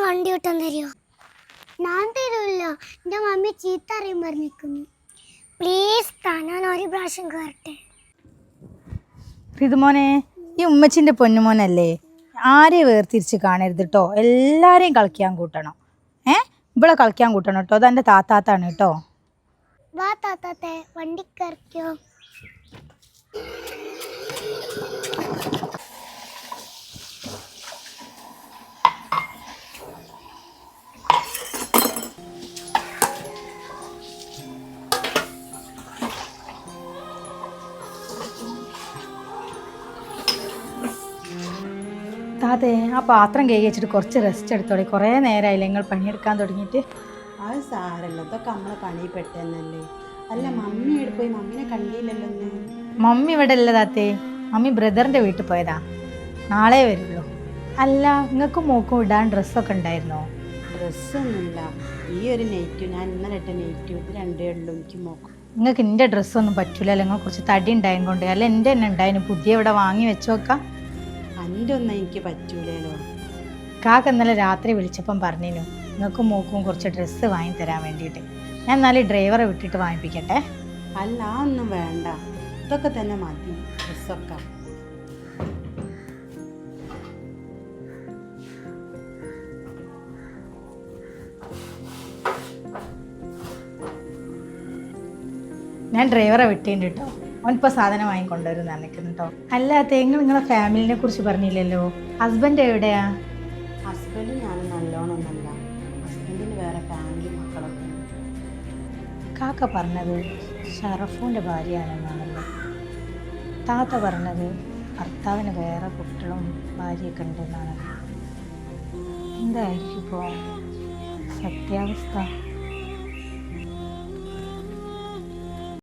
വണ്ടി വിട്ടാൻ തരുമോ? ഞാൻ തരൂല്ല, എൻ്റെ മമ്മി ചീത്ത അറിയാൻ പറഞ്ഞിരിക്കുന്നു. പ്ലീസ് താ, ഞാൻ ഒരു പ്രാവശ്യം കയറട്ടെ. ഋതുമോനെ, ഈ ഉമ്മച്ചിൻ്റെ പൊന്നുമോനല്ലേ, ആരെയും വേർതിരിച്ച് കാണരുത് കേട്ടോ. എല്ലാവരെയും കളിക്കാൻ കൂട്ടണം. ഇവിടെ കളിക്കാൻ കൂട്ടണം കേട്ടോ. അതെൻ്റെ താത്താത്താണ് കേട്ടോ. വാ താത്താത്തെ, വണ്ടി കയറിക്കോ. താത്തേ, ആ പാത്രം കഴുകി വെച്ചിട്ട് കുറച്ച് റെസ്റ്റ് എടുത്തോളി. കുറേ നേരമായില്ലേ നിങ്ങൾ പണിയെടുക്കാൻ തുടങ്ങിയിട്ട്? അത് സാരല്ല, ഇതൊക്കെ നമ്മളെ പണി പെട്ടെന്നല്ലേ. അല്ല, മമ്മി എവിടെ പോയി? മമ്മീനെ കണ്ടില്ലല്ലോ ഒന്ന്. മമ്മി ഇവിടെ അല്ല താത്തേ, മമ്മി ബ്രദറിൻ്റെ വീട്ടിൽ പോയതാ. നാളെ വരുള്ളൂ. അല്ല, നിങ്ങൾക്ക് മോക്കും ഇടാൻ ഡ്രസ്സൊക്കെ ഉണ്ടായിരുന്നോ? ഡ്രസ്സൊന്നുമില്ല, ഈ ഒരു നെയ്റ്റു, ഞാൻ ഇന്നലെ ഇട്ട നെയ്റ്റു, ഇത് രണ്ടേ ഉള്ളൂ എനിക്ക് മോക്കും. നിങ്ങൾക്ക് എൻ്റെ ഡ്രസ്സൊന്നും പറ്റൂല. നിങ്ങൾ കുറച്ച് തടി ഉണ്ടായും കൊണ്ട്. അല്ല, എൻ്റെ തന്നെ ഉണ്ടായിരുന്നു, പുതിയ ഇവിടെ വാങ്ങി വെച്ച് നോക്കാം. എൻ്റെ ഒന്നും എനിക്ക് പറ്റൂലല്ലോ. കാക്ക ഇന്നലെ രാത്രി വിളിച്ചപ്പം പറഞ്ഞിരുന്നു നിങ്ങൾക്കും മോക്കും കുറച്ച് ഡ്രസ്സ് വാങ്ങി തരാൻ വേണ്ടിയിട്ട്. ഞാൻ എന്നാലും ഡ്രൈവറെ വിട്ടിട്ട് വാങ്ങിപ്പിക്കട്ടെ. അല്ല, ഒന്നും വേണ്ട, ഇതൊക്കെ തന്നെ മതി ഡ്രസ്സൊക്കെ. ഞാൻ ഡ്രൈവറെ വിട്ടേണ്ട കേട്ടോ. അവനിപ്പോൾ സാധനം വാങ്ങിക്കൊണ്ടുവരുന്ന നിൽക്കുന്നു കേട്ടോ. അല്ല, നിങ്ങൾ നിങ്ങളെ ഫാമിലിനെ കുറിച്ച് പറഞ്ഞില്ലല്ലോ. ഹസ്ബൻഡ് എവിടെയാ? ഹസ്ബൻഡ് ഞാൻ നല്ലോണമൊന്നുമല്ല, ഹസ്ബൻഡിന് വേറെ ഫാമിലി മക്കളൊക്കെ ഉണ്ട്. കാക്ക പറഞ്ഞത് ഷറഫൂൻ്റെ ഭാര്യയാണെന്നാണല്ലോ. താത്ത പറഞ്ഞത് ഭർത്താവിന് വേറെ കുട്ടികളും ഭാര്യയൊക്കെ ഉണ്ടെന്നാണല്ലോ. എന്തായിരിക്കും ഇപ്പോൾ സത്യാവസ്ഥ?